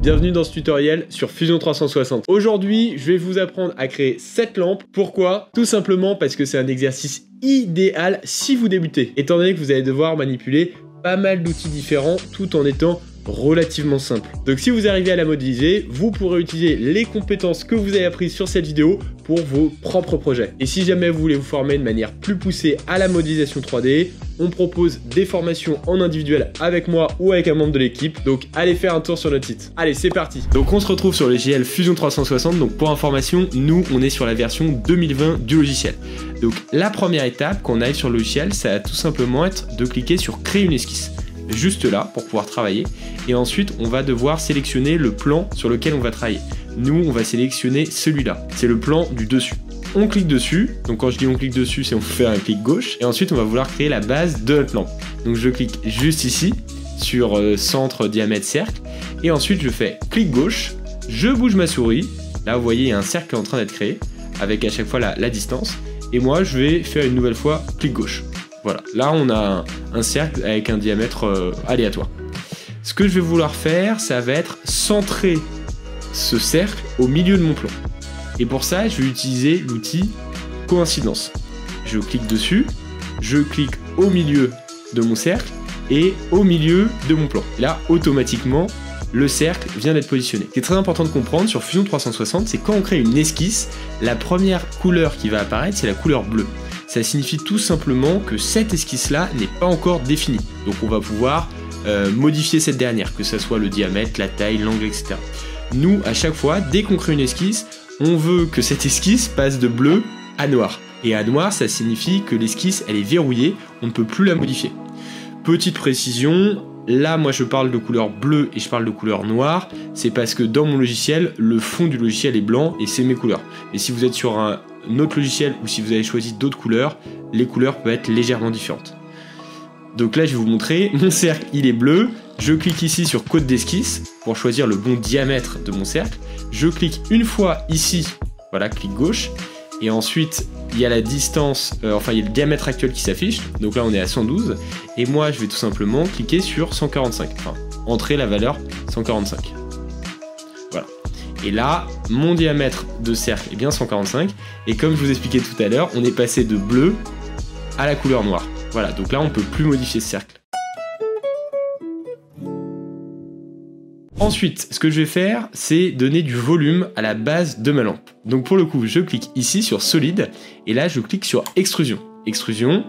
Bienvenue dans ce tutoriel sur Fusion 360. Aujourd'hui, je vais vous apprendre à créer cette lampe. Pourquoi? Tout simplement parce que c'est un exercice idéal si vous débutez, étant donné que vous allez devoir manipuler pas mal d'outils différents tout en étant relativement simple. Donc si vous arrivez à la modéliser, vous pourrez utiliser les compétences que vous avez apprises sur cette vidéo pour vos propres projets. Et si jamais vous voulez vous former de manière plus poussée à la modélisation 3D, on propose des formations en individuel avec moi ou avec un membre de l'équipe. Donc allez faire un tour sur notre site. Allez, c'est parti. Donc on se retrouve sur le logiciel Fusion 360. Donc pour information, nous on est sur la version 2020 du logiciel. Donc la première étape quand on arrive sur le logiciel, ça va tout simplement être de cliquer sur créer une esquisse. Juste là pour pouvoir travailler, et ensuite on va devoir sélectionner le plan sur lequel on va travailler. Nous on va sélectionner celui-là, c'est le plan du dessus. On clique dessus, donc quand je dis on clique dessus, c'est on fait un clic gauche, et ensuite on va vouloir créer la base de notre lampe. Donc je clique juste ici sur centre, diamètre, cercle, et ensuite je fais clic gauche, je bouge ma souris, là vous voyez il y a un cercle qui est en train d'être créé avec à chaque fois la distance, et moi je vais faire une nouvelle fois clic gauche. Voilà, là on a un cercle avec un diamètre aléatoire. Ce que je vais vouloir faire, ça va être centrer ce cercle au milieu de mon plan. Et pour ça, je vais utiliser l'outil coïncidence. Je clique dessus, je clique au milieu de mon cercle et au milieu de mon plan. Et là, automatiquement, le cercle vient d'être positionné. Ce qui est très important de comprendre sur Fusion 360, c'est quand on crée une esquisse, la première couleur qui va apparaître, c'est la couleur bleue. Ça signifie tout simplement que cette esquisse-là n'est pas encore définie. Donc on va pouvoir modifier cette dernière, que ce soit le diamètre, la taille, l'angle, etc. Nous, à chaque fois, dès qu'on crée une esquisse, on veut que cette esquisse passe de bleu à noir. Et à noir, ça signifie que l'esquisse, elle est verrouillée, on ne peut plus la modifier. Petite précision, là, moi, je parle de couleur bleue et je parle de couleur noire. C'est parce que dans mon logiciel, le fond du logiciel est blanc et c'est mes couleurs. Et si vous êtes sur un autre logiciel ou si vous avez choisi d'autres couleurs, les couleurs peuvent être légèrement différentes. Donc là je vais vous montrer, mon cercle il est bleu, je clique ici sur code d'esquisse pour choisir le bon diamètre de mon cercle, je clique une fois ici, voilà, clic gauche, et ensuite il y a la distance, il y a le diamètre actuel qui s'affiche, donc là on est à 112, et moi je vais tout simplement cliquer sur 145, enfin entrer la valeur 145. Voilà. Et là, mon diamètre de cercle est bien 145. Et comme je vous expliquais tout à l'heure, on est passé de bleu à la couleur noire. Voilà, donc là, on ne peut plus modifier ce cercle. Ensuite, ce que je vais faire, c'est donner du volume à la base de ma lampe. Donc pour le coup, je clique ici sur Solide. Et là, je clique sur Extrusion. Extrusion,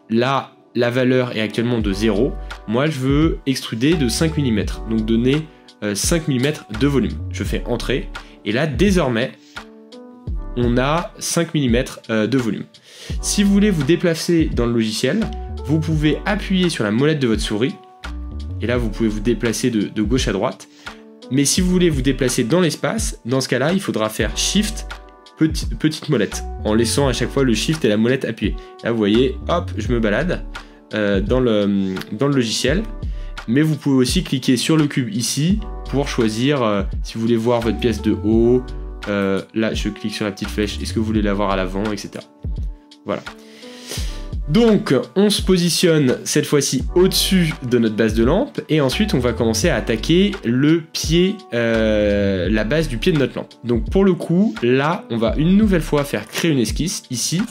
là, la valeur est actuellement de 0. Moi, je veux extruder de 5 mm. Donc donner 5 mm de volume. Je fais Entrée et là désormais on a 5 mm de volume. Si vous voulez vous déplacer dans le logiciel, vous pouvez appuyer sur la molette de votre souris et là vous pouvez vous déplacer de gauche à droite. Mais si vous voulez vous déplacer dans l'espace, dans ce cas là il faudra faire Shift petite molette en laissant à chaque fois le Shift et la molette appuyée. Là vous voyez, hop, je me balade dans le logiciel. Mais vous pouvez aussi cliquer sur le cube ici pour choisir si vous voulez voir votre pièce de haut. Là, je clique sur la petite flèche. Est-ce que vous voulez la voir à l'avant, etc. Voilà. Donc, on se positionne cette fois-ci au-dessus de notre base de lampe. Et ensuite, on va commencer à attaquer le pied, la base du pied de notre lampe. Donc, pour le coup, là, on va une nouvelle fois faire créer une esquisse ici.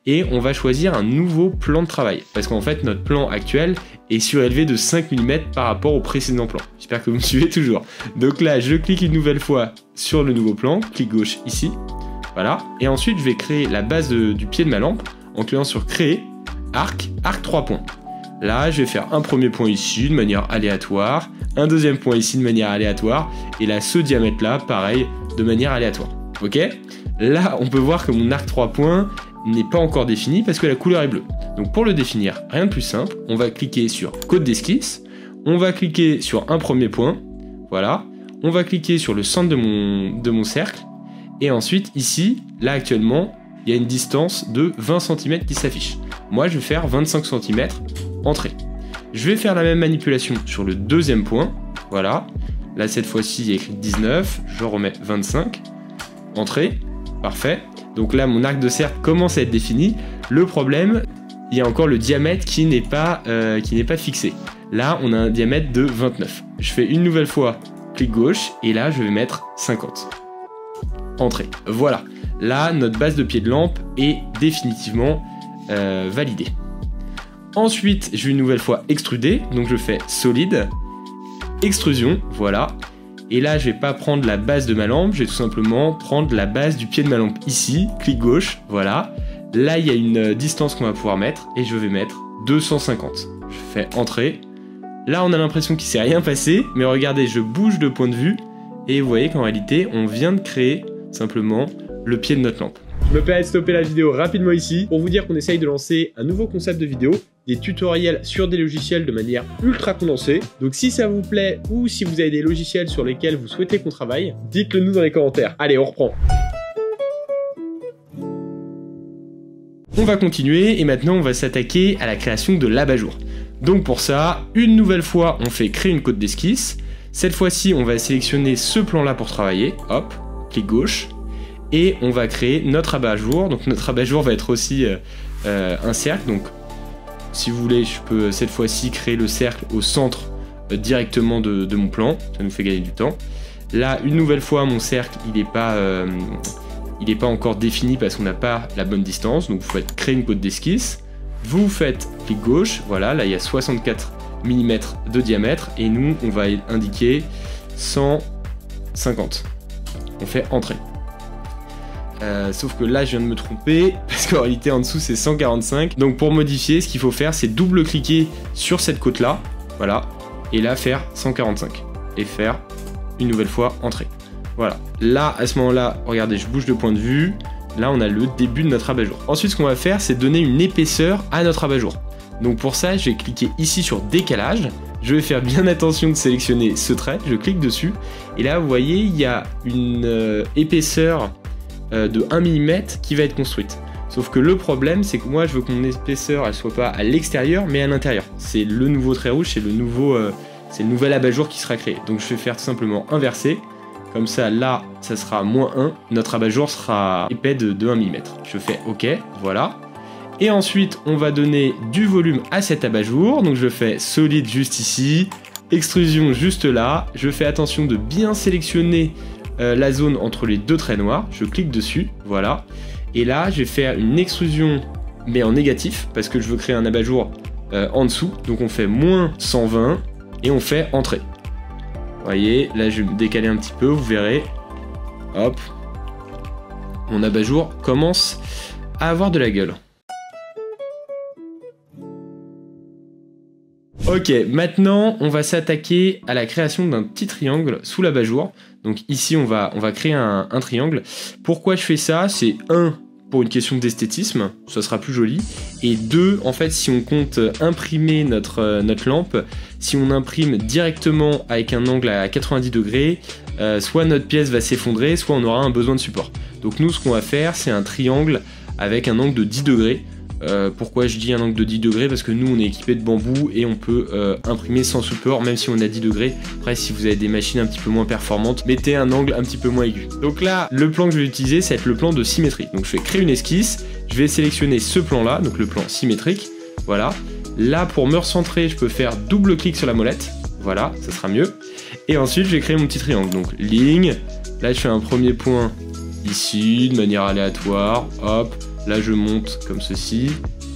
Et on va choisir un nouveau plan de travail. Parce qu'en fait, notre plan actuel est surélevé de 5 mm par rapport au précédent plan. J'espère que vous me suivez toujours. Donc là, je clique une nouvelle fois sur le nouveau plan, clic gauche ici. Voilà. Et ensuite, je vais créer la base du pied de ma lampe en cliquant sur Créer, arc 3 points. Là, je vais faire un premier point ici de manière aléatoire, un deuxième point ici de manière aléatoire, et là, ce diamètre-là, pareil, de manière aléatoire. Ok ? Là, on peut voir que mon arc 3 points n'est pas encore défini parce que la couleur est bleue. Donc pour le définir, rien de plus simple, on va cliquer sur code d'esquisse, on va cliquer sur un premier point, voilà, on va cliquer sur le centre de mon cercle, et ensuite ici, là actuellement, il y a une distance de 20 cm qui s'affiche. Moi je vais faire 25 cm, entrée. Je vais faire la même manipulation sur le deuxième point, voilà, là cette fois-ci il y a écrit 19, je remets 25, entrée, parfait. Donc là, mon arc de cercle commence à être défini. Le problème, il y a encore le diamètre qui n'est pas fixé. Là, on a un diamètre de 29. Je fais une nouvelle fois clic gauche, et là je vais mettre 50. Entrée. Voilà, là notre base de pied de lampe est définitivement validée. Ensuite, je vais une nouvelle fois extruder, donc je fais solide, extrusion, voilà. Et là, je vais pas prendre la base de ma lampe, je vais tout simplement prendre la base du pied de ma lampe ici, clic gauche, voilà. Là, il y a une distance qu'on va pouvoir mettre, et je vais mettre 250. Je fais entrée. Là, on a l'impression qu'il s'est rien passé, mais regardez, je bouge de point de vue, et vous voyez qu'en réalité, on vient de créer simplement le pied de notre lampe. Je me permets de stopper la vidéo rapidement ici pour vous dire qu'on essaye de lancer un nouveau concept de vidéo, des tutoriels sur des logiciels de manière ultra condensée. Donc si ça vous plaît ou si vous avez des logiciels sur lesquels vous souhaitez qu'on travaille, dites-le nous dans les commentaires. Allez, on reprend. On va continuer et maintenant on va s'attaquer à la création de l'abat-jour. Donc pour ça, une nouvelle fois, on fait créer une côte d'esquisse. Cette fois-ci, on va sélectionner ce plan-là pour travailler. Hop, clic gauche. Et on va créer notre abat-jour. Donc notre abat-jour va être aussi un cercle. Donc si vous voulez, je peux cette fois-ci créer le cercle au centre directement de mon plan. Ça nous fait gagner du temps. Là, une nouvelle fois, mon cercle, il n'est pas encore défini parce qu'on n'a pas la bonne distance. Donc vous faites créer une côte d'esquisse. Vous faites clic gauche. Voilà, là il y a 64 mm de diamètre. Et nous, on va indiquer 150. On fait entrée. Sauf que là je viens de me tromper parce qu'en réalité en dessous c'est 145. Donc pour modifier, ce qu'il faut faire c'est double-cliquer sur cette côte là, voilà, et là faire 145 et faire une nouvelle fois entrée. Voilà, là à ce moment là, regardez, je bouge de point de vue, là on a le début de notre abat-jour. Ensuite ce qu'on va faire c'est donner une épaisseur à notre abat-jour. Donc pour ça je vais cliquer ici sur décalage. Je vais faire bien attention de sélectionner ce trait, je clique dessus et là vous voyez il y a une épaisseur de 1 mm qui va être construite. Sauf que le problème c'est que moi je veux que mon épaisseur elle soit pas à l'extérieur mais à l'intérieur. C'est le nouveau trait rouge, c'est le nouvel abat-jour qui sera créé. Donc je vais faire tout simplement inverser. Comme ça là ça sera -1, notre abat-jour sera épais de 1 mm. Je fais OK, voilà. Et ensuite on va donner du volume à cet abat-jour. Donc je fais solide juste ici, extrusion juste là. Je fais attention de bien sélectionner la zone entre les deux traits noirs, je clique dessus, voilà, et là je vais faire une extrusion mais en négatif parce que je veux créer un abat-jour en dessous, donc on fait -120 et on fait entrée. Vous voyez, là je vais me décaler un petit peu, vous verrez, hop, mon abat-jour commence à avoir de la gueule. Ok, maintenant on va s'attaquer à la création d'un petit triangle sous l'abat-jour. Donc ici on va créer un triangle. Pourquoi je fais ça? C'est 1 pour une question d'esthétisme, ça sera plus joli. Et 2, en fait si on compte imprimer notre lampe, si on imprime directement avec un angle à 90 degrés, soit notre pièce va s'effondrer, soit on aura un besoin de support. Donc nous ce qu'on va faire c'est un triangle avec un angle de 10 degrés. Pourquoi je dis un angle de 10 degrés? Parce que nous on est équipé de bambou et on peut imprimer sans support même si on a 10 degrés. Après si vous avez des machines un petit peu moins performantes, mettez un angle un petit peu moins aigu. Donc là le plan que je vais utiliser ça va être le plan de symétrie. Donc je vais créer une esquisse, je vais sélectionner ce plan là, donc le plan symétrique, voilà. Là pour me recentrer je peux faire double clic sur la molette, voilà, ça sera mieux. Et ensuite je vais créer mon petit triangle, donc ligne, là je fais un premier point ici de manière aléatoire, hop. Là je monte comme ceci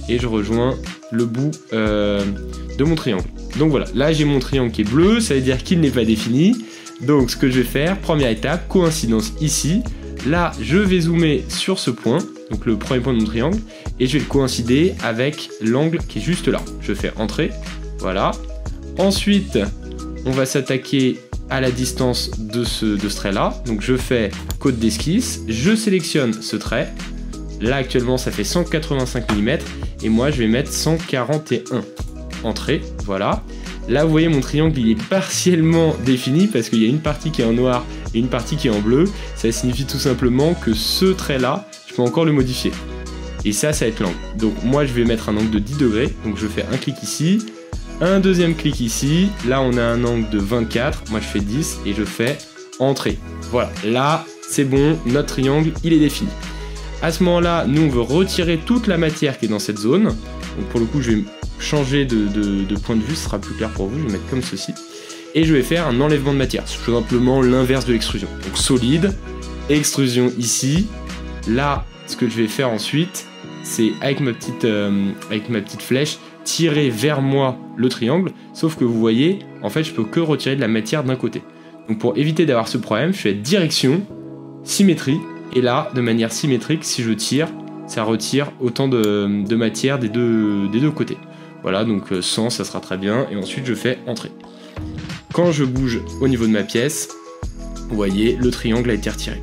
et je rejoins le bout de mon triangle. Donc voilà, là j'ai mon triangle qui est bleu, ça veut dire qu'il n'est pas défini. Donc ce que je vais faire, première étape, coïncidence ici. Là je vais zoomer sur ce point, donc le premier point de mon triangle, et je vais le coïncider avec l'angle qui est juste là. Je fais entrée, voilà. Ensuite on va s'attaquer à la distance de ce trait là. Donc je fais côte d'esquisse, je sélectionne ce trait. Là actuellement ça fait 185 mm et moi je vais mettre 141. Entrée, voilà. Là vous voyez mon triangle il est partiellement défini parce qu'il y a une partie qui est en noir et une partie qui est en bleu. Ça signifie tout simplement que ce trait là, je peux encore le modifier. Et ça va être l'angle. Donc moi je vais mettre un angle de 10 degrés. Donc je fais un clic ici, un deuxième clic ici. Là on a un angle de 24, moi je fais 10 et je fais entrée. Voilà, là c'est bon, notre triangle il est défini. À ce moment-là, nous on veut retirer toute la matière qui est dans cette zone. Donc pour le coup, je vais changer de point de vue, ce sera plus clair pour vous, je vais mettre comme ceci. et je vais faire un enlèvement de matière, c'est tout simplement l'inverse de l'extrusion. Donc solide, extrusion ici. Là, ce que je vais faire ensuite, c'est avec ma petite flèche, tirer vers moi le triangle, sauf que vous voyez, en fait, je peux que retirer de la matière d'un côté. Donc pour éviter d'avoir ce problème, je fais direction, symétrie, et là, de manière symétrique, si je tire, ça retire autant de matière des deux côtés. Voilà, donc 100, ça sera très bien, et ensuite je fais entrer. Quand je bouge au niveau de ma pièce, vous voyez, le triangle a été retiré.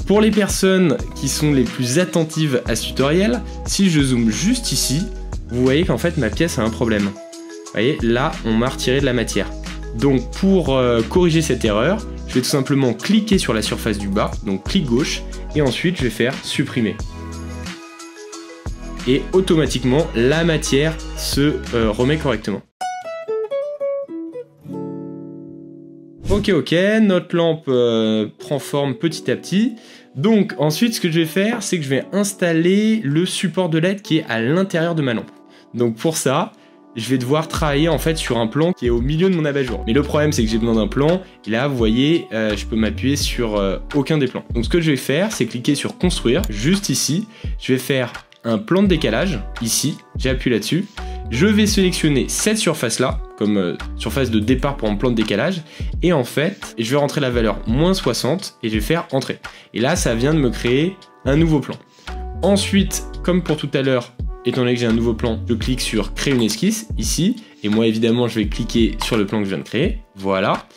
Pour les personnes qui sont les plus attentives à ce tutoriel, si je zoome juste ici, vous voyez qu'en fait ma pièce a un problème. Vous voyez, là on m'a retiré de la matière. Donc pour corriger cette erreur, je vais tout simplement cliquer sur la surface du bas, donc clic gauche, et ensuite je vais faire supprimer. Et automatiquement la matière se remet correctement. Ok, notre lampe prend forme petit à petit. Donc ensuite ce que je vais faire, c'est que je vais installer le support de LED qui est à l'intérieur de ma lampe. Donc pour ça, je vais devoir travailler en fait sur un plan qui est au milieu de mon abat-jour. Mais le problème c'est que j'ai besoin d'un plan, et là vous voyez, je peux m'appuyer sur aucun des plans. Donc ce que je vais faire, c'est cliquer sur construire, juste ici, je vais faire un plan de décalage, ici, j'appuie là-dessus. Je vais sélectionner cette surface-là, comme surface de départ pour un plan de décalage, et en fait, je vais rentrer la valeur -60, et je vais faire entrer. Et là, ça vient de me créer un nouveau plan. Ensuite, comme pour tout à l'heure, étant donné que j'ai un nouveau plan, je clique sur créer une esquisse, ici, et moi évidemment, je vais cliquer sur le plan que je viens de créer, voilà.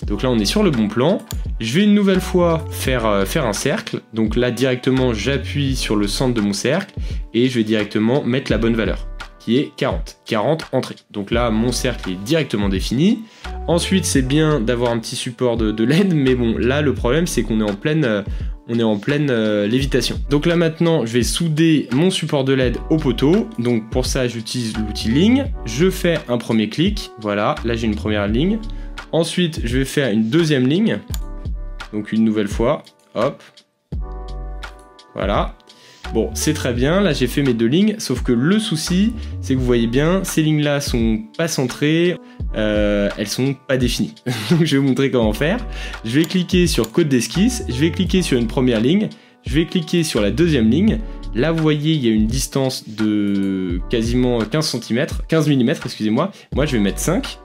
Donc là, on est sur le bon plan. Je vais une nouvelle fois faire un cercle, donc là, directement, j'appuie sur le centre de mon cercle, et je vais directement mettre la bonne valeur, qui est 40. 40, entrée. Donc là, mon cercle est directement défini. Ensuite, c'est bien d'avoir un petit support de LED, mais bon, là, le problème, c'est qu'on est en pleine lévitation. Donc là, maintenant, je vais souder mon support de LED au poteau. Donc pour ça, j'utilise l'outil ligne. Je fais un premier clic. Voilà, là, j'ai une première ligne. Ensuite, je vais faire une deuxième ligne. Donc une nouvelle fois. Hop. Voilà. Bon, c'est très bien, là j'ai fait mes deux lignes, sauf que le souci, c'est que vous voyez bien, ces lignes-là sont pas centrées, elles sont pas définies. Donc je vais vous montrer comment faire. Je vais cliquer sur code d'esquisse, je vais cliquer sur une première ligne, je vais cliquer sur la deuxième ligne. Là, vous voyez, il y a une distance de quasiment 15 mm, excusez-moi. Moi, je vais mettre 5.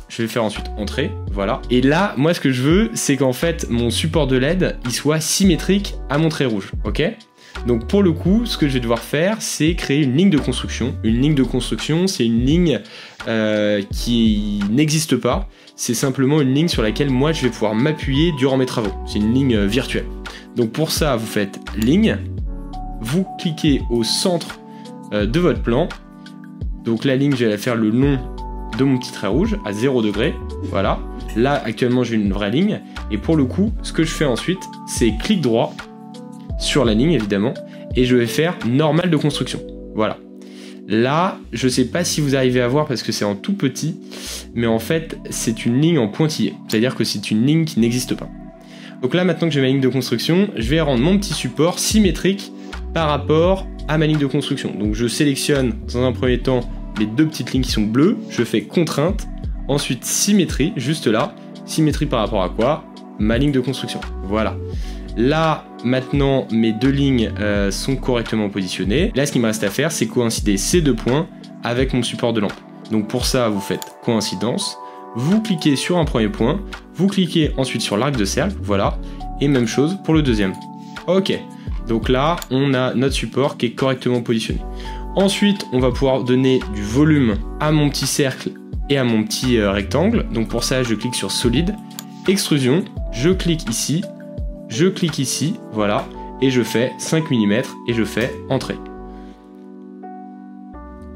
Je vais faire ensuite entrer, voilà. Et là, moi, ce que je veux, c'est qu'en fait, mon support de LED, il soit symétrique à mon trait rouge, ok ? Donc pour le coup, ce que je vais devoir faire, c'est créer une ligne de construction. Une ligne de construction, c'est une ligne qui n'existe pas. C'est simplement une ligne sur laquelle moi, je vais pouvoir m'appuyer durant mes travaux. C'est une ligne virtuelle. Donc pour ça, vous faites ligne. Vous cliquez au centre de votre plan. Donc la ligne, je vais la faire le long de mon petit trait rouge à 0 degré. Voilà. Là, actuellement, j'ai une vraie ligne. Et pour le coup, ce que je fais ensuite, c'est clic droit sur la ligne évidemment, et je vais faire normal de construction. Voilà. Là, je sais pas si vous arrivez à voir parce que c'est en tout petit, mais en fait, c'est une ligne en pointillé. C'est-à-dire que c'est une ligne qui n'existe pas. Donc là, maintenant que j'ai ma ligne de construction, je vais rendre mon petit support symétrique par rapport à ma ligne de construction. Donc je sélectionne dans un premier temps les deux petites lignes qui sont bleues, je fais contrainte, ensuite symétrie, juste là. Symétrie par rapport à quoi? Ma ligne de construction. Voilà. Là, maintenant, mes deux lignes sont correctement positionnées. Là, ce qu'il me reste à faire, c'est coïncider ces deux points avec mon support de lampe. Donc pour ça, vous faites coïncidence. Vous cliquez sur un premier point. Vous cliquez ensuite sur l'arc de cercle. Voilà. Et même chose pour le deuxième. Ok. Donc là, on a notre support qui est correctement positionné. Ensuite, on va pouvoir donner du volume à mon petit cercle et à mon petit rectangle. Donc pour ça, je clique sur solide, extrusion. Je clique ici. Je clique ici, voilà, et je fais 5 mm et je fais entrer.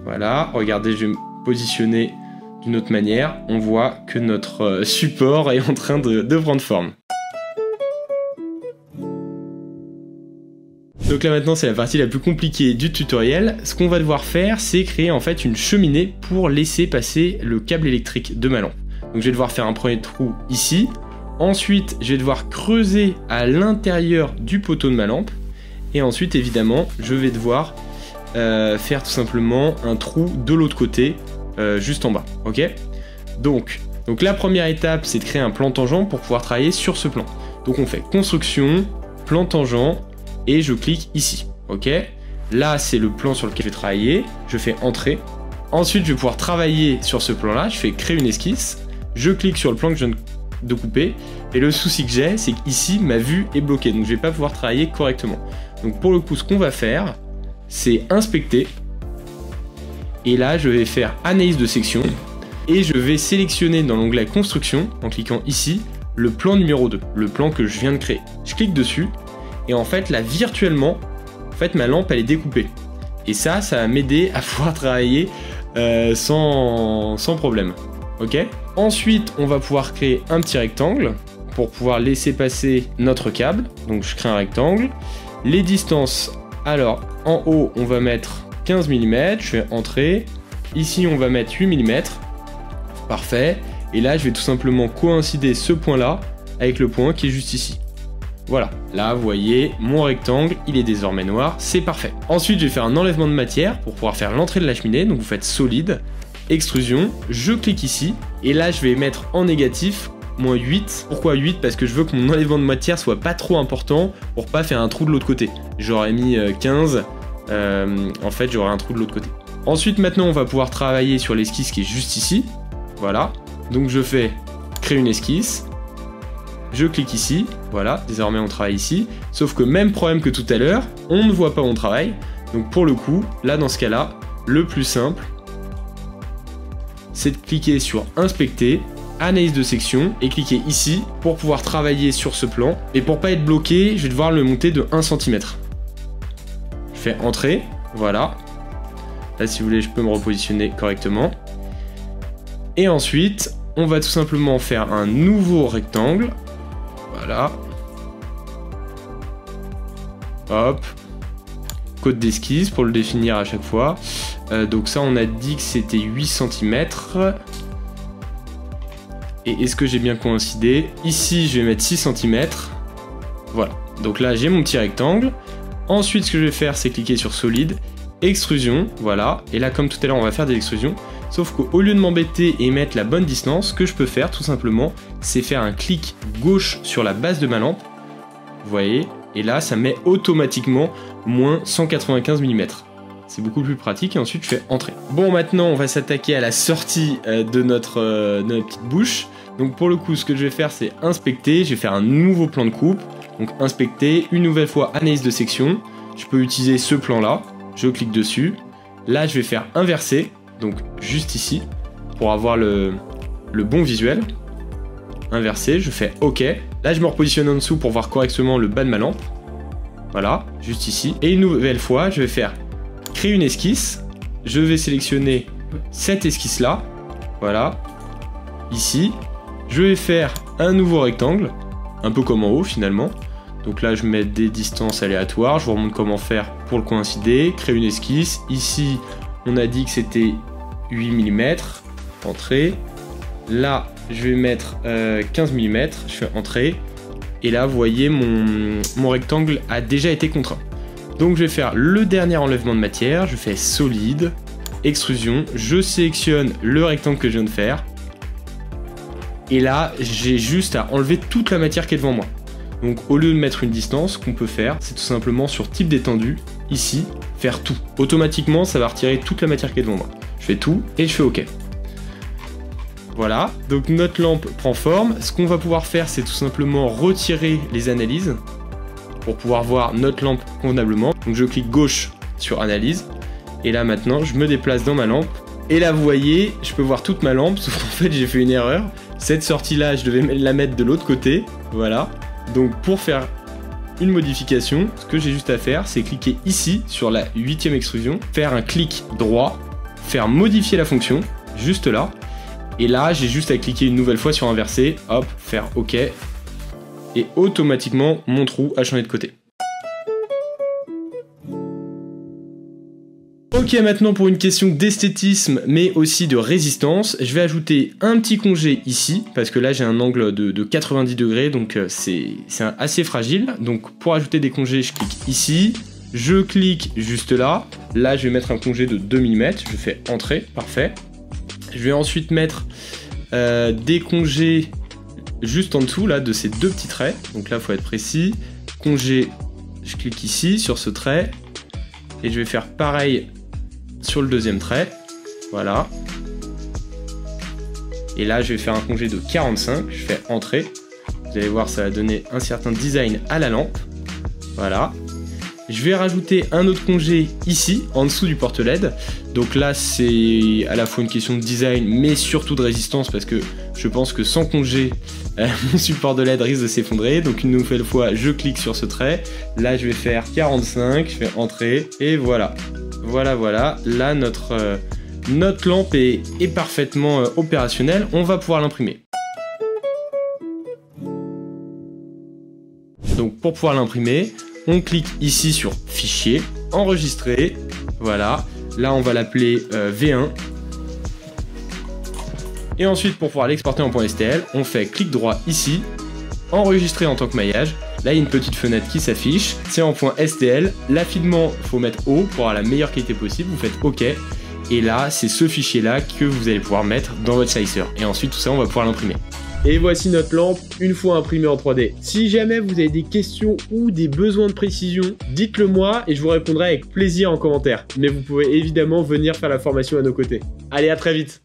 Voilà, regardez, je vais me positionner d'une autre manière. On voit que notre support est en train de prendre forme. Donc là maintenant, c'est la partie la plus compliquée du tutoriel. Ce qu'on va devoir faire, c'est créer en fait une cheminée pour laisser passer le câble électrique de ma lampe. Donc je vais devoir faire un premier trou ici. Ensuite, je vais devoir creuser à l'intérieur du poteau de ma lampe. Et ensuite, évidemment, je vais devoir faire tout simplement un trou de l'autre côté, juste en bas. Ok ? Donc, Donc la première étape, c'est de créer un plan tangent pour pouvoir travailler sur ce plan. Donc on fait construction, plan tangent, et je clique ici, ok? Là, c'est le plan sur lequel je vais travailler, je fais entrée. Ensuite, je vais pouvoir travailler sur ce plan-là, je fais créer une esquisse, je clique sur le plan que je viens de couper, et le souci que j'ai, c'est qu'ici, ma vue est bloquée, donc je vais pas pouvoir travailler correctement. Donc pour le coup, ce qu'on va faire, c'est inspecter, et là, je vais faire analyse de section, et je vais sélectionner dans l'onglet construction, en cliquant ici, le plan numéro 2, le plan que je viens de créer. Je clique dessus, et en fait, là, virtuellement, en fait, ma lampe, elle est découpée. Et ça va m'aider à pouvoir travailler sans problème. Ok? Ensuite, on va pouvoir créer un petit rectangle pour pouvoir laisser passer notre câble. Donc, je crée un rectangle. Les distances, alors, en haut, on va mettre 15 mm. Je fais entrée. Ici, on va mettre 8 mm. Parfait. Et là, je vais tout simplement coïncider ce point-là avec le point qui est juste ici. Voilà, là vous voyez, mon rectangle, il est désormais noir, c'est parfait. Ensuite, je vais faire un enlèvement de matière pour pouvoir faire l'entrée de la cheminée, donc vous faites solide, extrusion, je clique ici, et là je vais mettre en négatif, moins 8. Pourquoi 8? Parce que je veux que mon enlèvement de matière soit pas trop important pour pas faire un trou de l'autre côté. J'aurais mis 15, en fait j'aurai un trou de l'autre côté. Ensuite, maintenant on va pouvoir travailler sur l'esquisse qui est juste ici, voilà. Donc je fais créer une esquisse, je clique ici, voilà, désormais on travaille ici, sauf que même problème que tout à l'heure, on ne voit pas où on travaille, donc pour le coup, là dans ce cas-là, le plus simple, c'est de cliquer sur inspecter, analyse de section, et cliquer ici pour pouvoir travailler sur ce plan, et pour pas être bloqué, je vais devoir le monter de 1 cm. Je fais entrée, voilà, là si vous voulez je peux me repositionner correctement, et ensuite, on va tout simplement faire un nouveau rectangle. Voilà. Hop. Code d'esquisse pour le définir à chaque fois. Donc ça, on a dit que c'était 8 cm. Et est-ce que j'ai bien coïncidé? Ici, je vais mettre 6 cm. Voilà. Donc là, j'ai mon petit rectangle. Ensuite, ce que je vais faire, c'est cliquer sur solide. Extrusion. Voilà. Et là, comme tout à l'heure, on va faire des extrusions. Sauf qu'au lieu de m'embêter et mettre la bonne distance, ce que je peux faire tout simplement, c'est faire un clic gauche sur la base de ma lampe. Vous voyez? Et là, ça met automatiquement moins 195 mm. C'est beaucoup plus pratique et ensuite je fais entrer. Bon, maintenant on va s'attaquer à la sortie de notre petite bouche. Donc pour le coup, ce que je vais faire, c'est inspecter. Je vais faire un nouveau plan de coupe. Donc inspecter, une nouvelle fois analyse de section. Je peux utiliser ce plan-là. Je clique dessus. Là, je vais faire inverser. Donc juste ici, pour avoir le bon visuel. Inversé, je fais OK. Là, je me repositionne en dessous pour voir correctement le bas de ma lampe. Voilà, juste ici. Et une nouvelle fois, je vais faire créer une esquisse. Je vais sélectionner cette esquisse-là. Voilà, ici. Je vais faire un nouveau rectangle, un peu comme en haut finalement. Donc là, je mets des distances aléatoires. Je vous remontre comment faire pour le coïncider. Créer une esquisse. Ici, on a dit que c'était 8 mm. Entrée. Là, je vais mettre 15 mm. Je fais entrée. Et là, vous voyez, mon rectangle a déjà été contraint. Donc, je vais faire le dernier enlèvement de matière. Je fais solide, extrusion. Je sélectionne le rectangle que je viens de faire. Et là, j'ai juste à enlever toute la matière qui est devant moi. Donc, au lieu de mettre une distance, ce qu'on peut faire, c'est tout simplement sur type d'étendue, ici, faire tout. Automatiquement, ça va retirer toute la matière qui est devant moi. Je fais tout et je fais OK. Voilà, donc notre lampe prend forme. Ce qu'on va pouvoir faire, c'est tout simplement retirer les analyses pour pouvoir voir notre lampe convenablement. Donc je clique gauche sur analyse. Et là maintenant, je me déplace dans ma lampe. Et là, vous voyez, je peux voir toute ma lampe, sauf qu'en fait, j'ai fait une erreur. Cette sortie-là, je devais la mettre de l'autre côté. Voilà. Donc pour faire une modification, ce que j'ai juste à faire, c'est cliquer ici sur la 8e extrusion, faire un clic droit, faire modifier la fonction, juste là. Et là, j'ai juste à cliquer une nouvelle fois sur inverser, hop, faire OK. Et automatiquement, mon trou a changé de côté. Ok, maintenant pour une question d'esthétisme, mais aussi de résistance, je vais ajouter un petit congé ici, parce que là j'ai un angle de 90 degrés, donc c'est assez fragile. Donc pour ajouter des congés, je clique ici, je clique juste là. Là, je vais mettre un congé de 2 mm, je fais entrer, parfait. Je vais ensuite mettre des congés juste en dessous là de ces deux petits traits. Donc là, il faut être précis. Congé, je clique ici sur ce trait et je vais faire pareil sur le deuxième trait. Voilà. Et là, je vais faire un congé de 45. Je fais Entrée. Vous allez voir, ça va donner un certain design à la lampe. Voilà. Je vais rajouter un autre congé ici, en dessous du porte LED. Donc là, c'est à la fois une question de design, mais surtout de résistance, parce que je pense que sans congé, mon support de LED risque de s'effondrer. Donc une nouvelle fois, je clique sur ce trait. Là, je vais faire 45, je fais Entrée, et voilà. Voilà. Là, notre lampe est parfaitement opérationnelle. On va pouvoir l'imprimer. Donc pour pouvoir l'imprimer, on clique ici sur Fichier, Enregistrer, voilà. Là, on va l'appeler V1. Et ensuite, pour pouvoir l'exporter en .stl, on fait clic droit ici, Enregistrer en tant que maillage. Là, il y a une petite fenêtre qui s'affiche, c'est en .stl. L'affinement, il faut mettre haut pour avoir la meilleure qualité possible, vous faites OK. Et là, c'est ce fichier-là que vous allez pouvoir mettre dans votre slicer. Et ensuite, tout ça, on va pouvoir l'imprimer. Et voici notre lampe une fois imprimée en 3D. Si jamais vous avez des questions ou des besoins de précision, dites-le moi et je vous répondrai avec plaisir en commentaire. Mais vous pouvez évidemment venir faire la formation à nos côtés. Allez, à très vite!